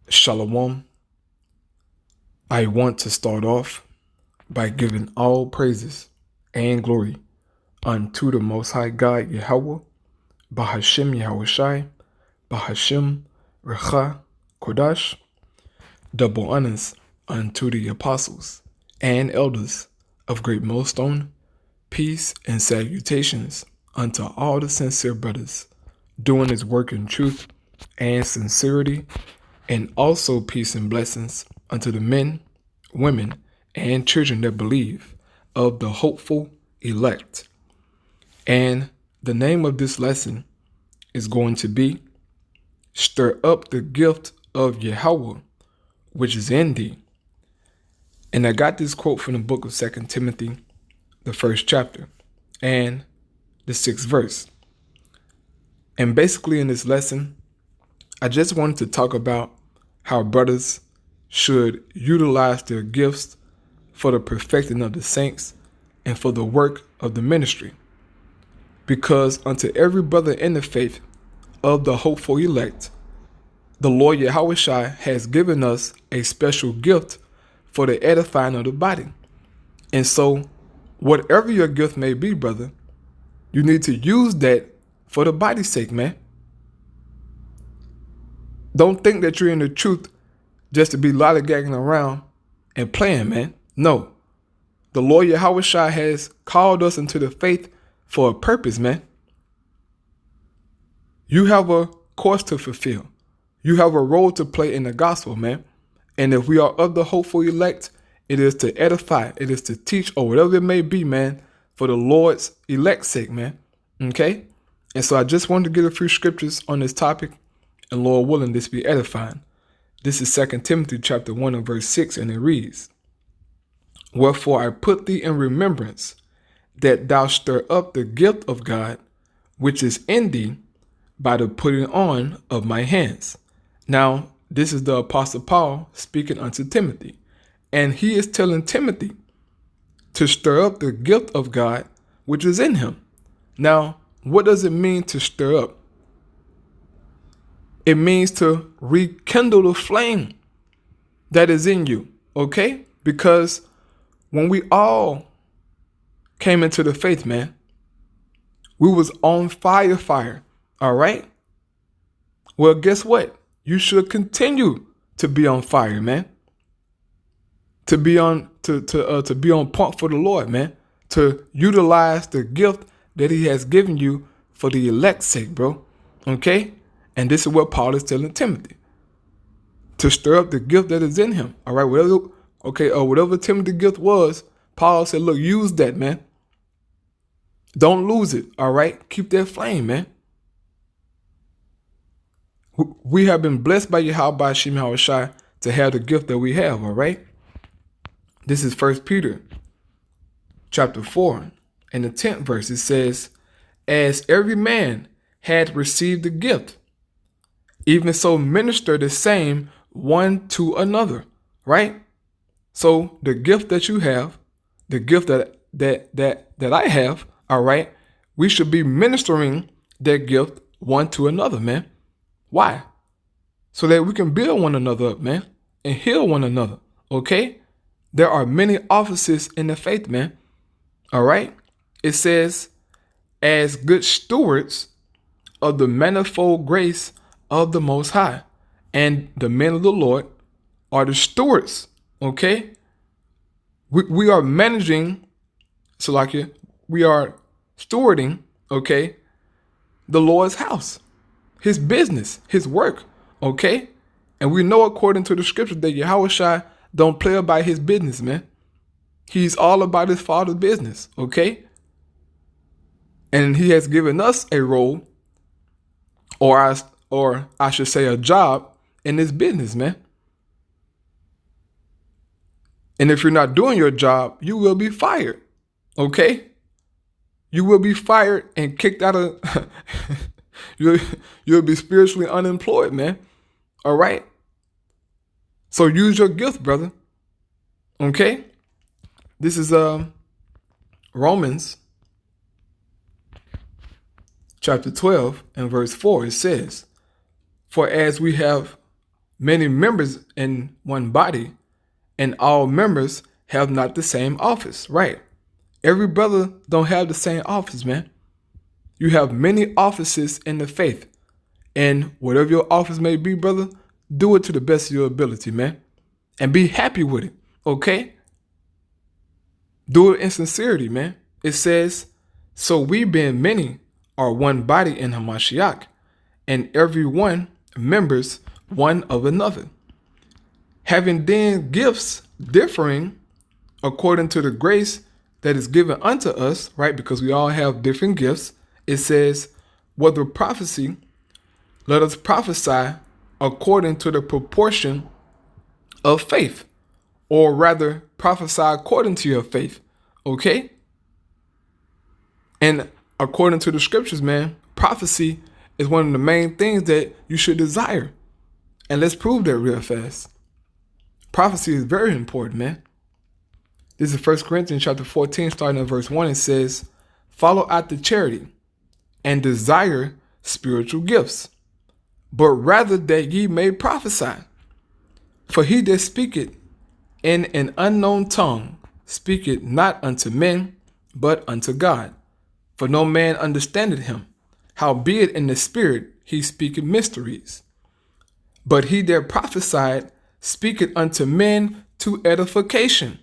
Shalom. I want to start off by giving all praises and glory unto the Most High God Yahawah, Bahashem Yahawashi, Bahashem Recha Kodash. Double honors unto the apostles and elders of Great Millstone. Peace and salutations unto all the sincere brothers doing his work in truth and sincerity, and also peace and blessings unto the men, women, and children that believe of the hopeful elect. And the name of this lesson is going to be Stir Up the Gift of Yahawah, which is in thee. And I got this quote from the book of 2 Timothy, the 1st chapter, and the 6th verse. And basically in this lesson, I just wanted to talk about how brothers should utilize their gifts for the perfecting of the saints and for the work of the ministry. Because unto every brother in the faith of the hopeful elect, the Lord Yahawah has given us a special gift for the edifying of the body. And so, whatever your gift may be, brother, you need to use that for the body's sake, man. Don't think that you're in the truth just to be lollygagging around and playing, man. No. The Lord Yahawah has called us into the faith for a purpose, man. You have a course to fulfill. You have a role to play in the gospel, man. And if we are of the hopeful elect, it is to edify, it is to teach, or whatever it may be, man, for the Lord's elect's sake, man. Okay? And so I just wanted to get a few scriptures on this topic, and Lord willing, this be edifying. This is 2 Timothy chapter 1 and verse 6, and it reads, Wherefore I put thee in remembrance, that thou stir up the gift of God, which is in thee, by the putting on of my hands. Now, this is the Apostle Paul speaking unto Timothy, and he is telling Timothy to stir up the gift of God, which is in him. Now, what does it mean to stir up? It means to rekindle the flame that is in you, okay? Because when we all came into the faith, man, we was on fire, all right? Well, guess what? You should continue to be on fire, man. To be on point for the Lord, man. To utilize the gift that he has given you for the elect's sake, bro. Okay? And this is what Paul is telling Timothy. To stir up the gift that is in him. All right, whatever Timothy's gift was, Paul said, look, use that, man. Don't lose it, all right? Keep that flame, man. We have been blessed by Yahawah to have the gift that we have, all right? This is 1 Peter chapter 4, and the 10th verse. It says, As every man had received the gift, even so minister the same one to another, right? So the gift that you have, the gift that I have, all right, we should be ministering that gift one to another, man. Why? So that we can build one another up, man, and heal one another, okay? There are many offices in the faith, man, all right? It says, as good stewards of the manifold grace of the Most High. And the men of the Lord are the stewards, okay? We are managing, Salakia, we are stewarding, okay, the Lord's house, his business, his work, okay? And we know according to the scripture that Yahawah don't play about his business, man. He's all about his Father's business, okay? And he has given us a role, or I should say a job in this business, man. And if you're not doing your job, you will be fired, okay? You will be fired and kicked out of, you'll be spiritually unemployed, man, all right? So use your gift, brother, okay? This is Romans chapter 12 and verse 4. It says, For as we have many members in one body, and all members have not the same office, right? Every brother don't have the same office, man. You have many offices in the faith. And whatever your office may be, brother, do it to the best of your ability, man. And be happy with it, okay? Do it in sincerity, man. It says, so we being many are one body in Hamashiach, and every one members one of another. Having then gifts differing according to the grace that is given unto us, right? Because we all have different gifts. It says, whether prophecy, let us prophesy according to the proportion of faith, or rather prophesy according to your faith, okay? And according to the scriptures, man, prophecy is one of the main things that you should desire. And let's prove that real fast. Prophecy is very important, man. This is 1 Corinthians chapter 14, starting at verse 1. It says, follow after charity and desire spiritual gifts, but rather that ye may prophesy. For he that speaketh in an unknown tongue speaketh not unto men, but unto God. For no man understandeth him. Howbeit in the spirit he speaketh mysteries. But he that prophesied speaketh unto men to edification,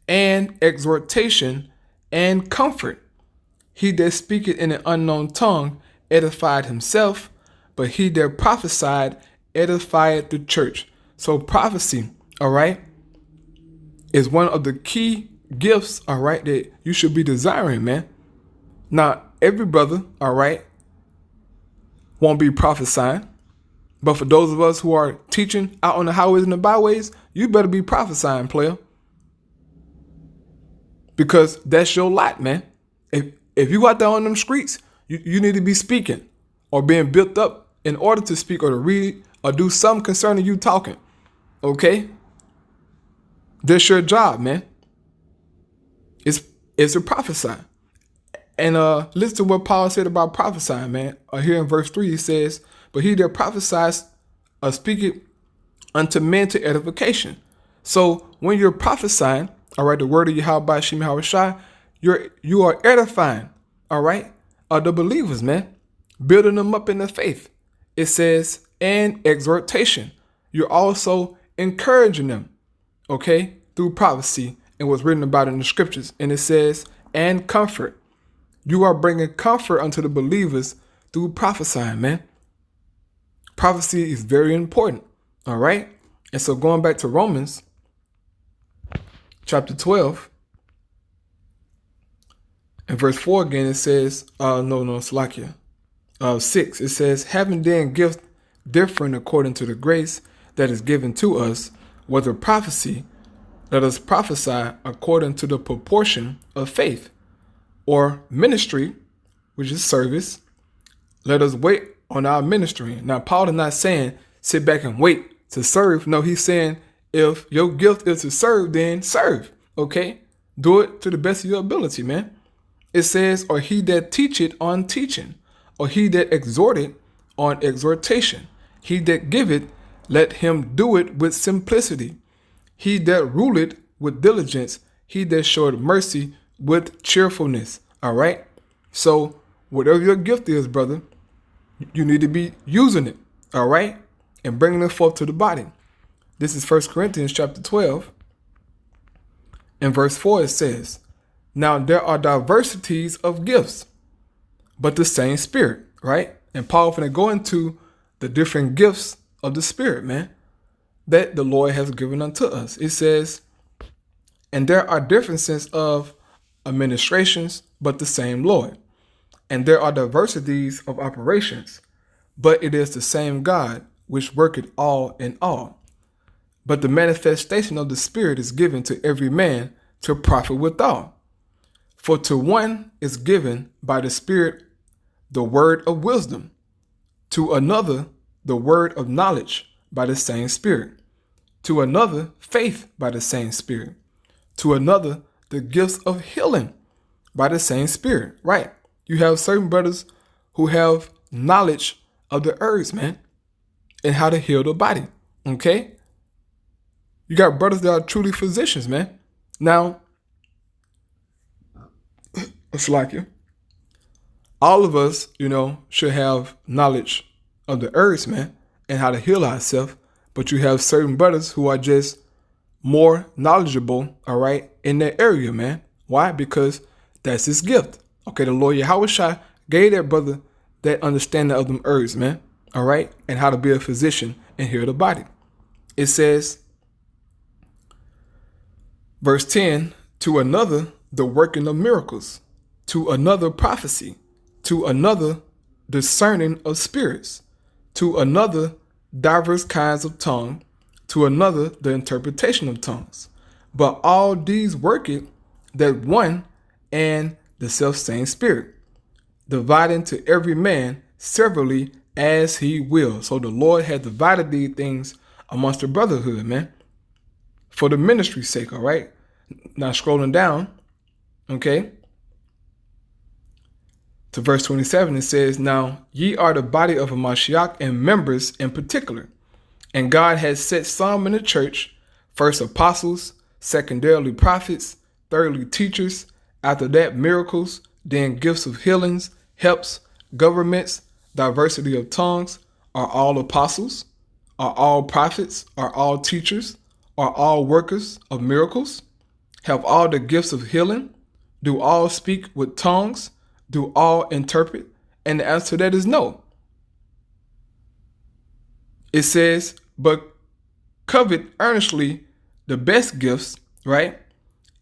and exhortation, and comfort. He that speaketh in an unknown tongue edified himself, but he that prophesied edified the church. So prophecy, all right, is one of the key gifts, all right, that you should be desiring, man. Now, every brother, all right, won't be prophesying. But for those of us who are teaching out on the highways and the byways, you better be prophesying, player. Because that's your lot, man. If you out there on them streets, you need to be speaking or being built up in order to speak or to read or do something concerning you talking. Okay? That's your job, man. It's to prophesy. And listen to what Paul said about prophesying, man. Here in verse 3, he says, but he that prophesies speaketh unto men to edification. So when you're prophesying, all right, the word of Yahawah Shem Yahawashi, you are edifying, all right, the believers, man, building them up in the faith. It says, and exhortation. You're also encouraging them, okay, through prophecy and what's written about in the scriptures. And it says, and comfort. You are bringing comfort unto the believers through prophesying, man. Prophecy is very important, all right? And so going back to Romans chapter 12 and verse 4 again, it says, Salakia, 6, it says, having then gifts different according to the grace that is given to us, whether prophecy, let us prophesy according to the proportion of faith, or ministry, which is service, let us wait on our ministry. Now, Paul is not saying sit back and wait to serve. No, he's saying if your gift is to serve, then serve, okay? Do it to the best of your ability, man. It says, or he that teacheth on teaching, or he that exhorteth on exhortation. He that giveth, let him do it with simplicity. He that ruleth with diligence, he that showeth mercy with cheerfulness. All right? So whatever your gift is, brother, you need to be using it. All right? And bringing it forth to the body. This is 1 Corinthians chapter 12. In verse 4 it says, now there are diversities of gifts, but the same Spirit, right? And Paul finna go into the different gifts of the Spirit, man, that the Lord has given unto us. It says, and there are differences of administrations, but the same Lord. And there are diversities of operations, but it is the same God which worketh all in all. But the manifestation of the Spirit is given to every man to profit withal. For to one is given by the Spirit the word of wisdom, to another the word of knowledge by the same Spirit, to another faith by the same Spirit, to another the gifts of healing by the same Spirit, right? You have certain brothers who have knowledge of the herbs, man, and how to heal the body, Okay? You got brothers that are truly physicians, man. Now, it's like you. All of us, should have knowledge of the herbs, man, and how to heal ourselves. But you have certain brothers who are just more knowledgeable, all right, in that area, man. Why? Because that's his gift. Okay, the Lord Yahawah gave that brother that understanding of them herbs, man, all right, and how to be a physician and heal the body. It says, verse 10, to another, the working of miracles, to another prophecy, to another discerning of spirits, to another diverse kinds of tongue, to another the interpretation of tongues. But all these worketh that one and the self-same Spirit, dividing to every man severally as he will. So the Lord had divided these things amongst the brotherhood, man, for the ministry's sake, all right? Now scrolling down, okay, to verse 27, it says, now ye are the body of a Mashiach and members in particular. And God has set some in the church, first apostles, secondarily prophets, thirdly teachers, after that miracles, then gifts of healings, helps, governments, diversity of tongues. Are all apostles? Are all prophets? Are all teachers? Are all workers of miracles? Have all the gifts of healing? Do all speak with tongues? Do all interpret? And the answer to that is no. It says, but covet earnestly the best gifts, right?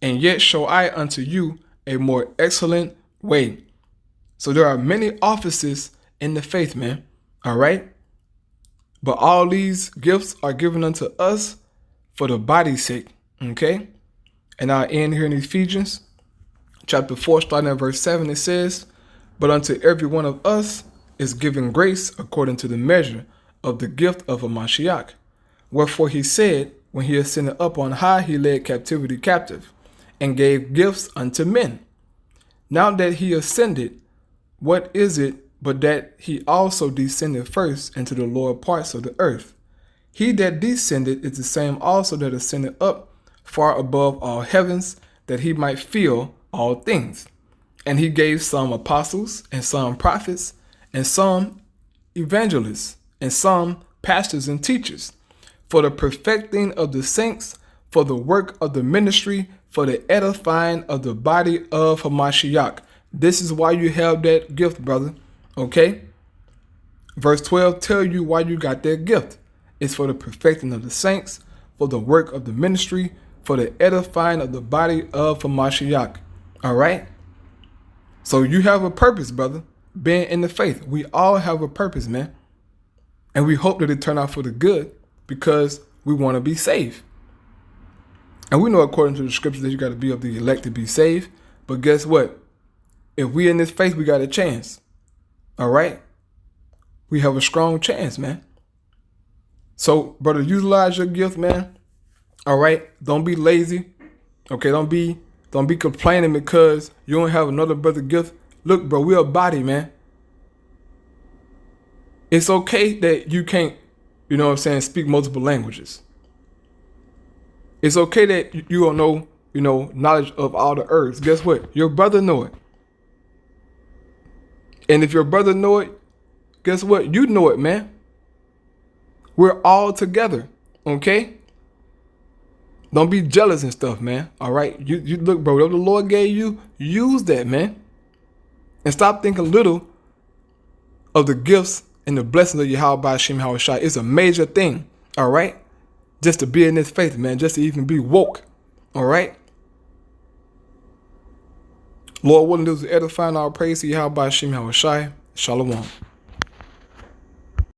And yet show I unto you a more excellent way. So there are many offices in the faith, man. All right. But all these gifts are given unto us for the body's sake. Okay. And I'll end here in Ephesians chapter 4, starting at verse 7. It says, but unto every one of us is given grace according to the measure of the gift of a Mashiach. Wherefore he said, when he ascended up on high, he led captivity captive and gave gifts unto men. Now that he ascended, what is it but that he also descended first into the lower parts of the earth? He that descended is the same also that ascended up far above all heavens, that he might fill all things. And he gave some apostles, and some prophets, and some evangelists, and some pastors and teachers, for the perfecting of the saints, for the work of the ministry, for the edifying of the body of Hamashiach. This is why you have that gift, brother. Okay? Verse 12 tell you why you got that gift. It's for the perfecting of the saints, for the work of the ministry, for the edifying of the body of Hamashiach. All right? So you have a purpose, brother, being in the faith. We all have a purpose, man. And we hope that it turn out for the good because we want to be saved. And we know according to the scriptures that you got to be of the elect to be saved. But guess what? If we in this faith, we got a chance. All right? We have a strong chance, man. So, brother, utilize your gift, man. All right? Don't be lazy. Okay? Don't be complaining because you don't have another brother gift. Look, bro, we're a body, man. It's okay that you can't, speak multiple languages. It's okay that you don't know, knowledge of all the herbs. Guess what? Your brother know it. And if your brother know it, guess what? You know it, man. We're all together, okay? Don't be jealous and stuff, man. All right? You look, bro, whatever the Lord gave you, use that, man. And stop thinking little of the gifts and the blessings of Yahawah. It's a major thing, all right? Just to be in this faith, man. Just to even be woke, all right? Lord willing, this is edifying our praise to Yahawah. Shalom.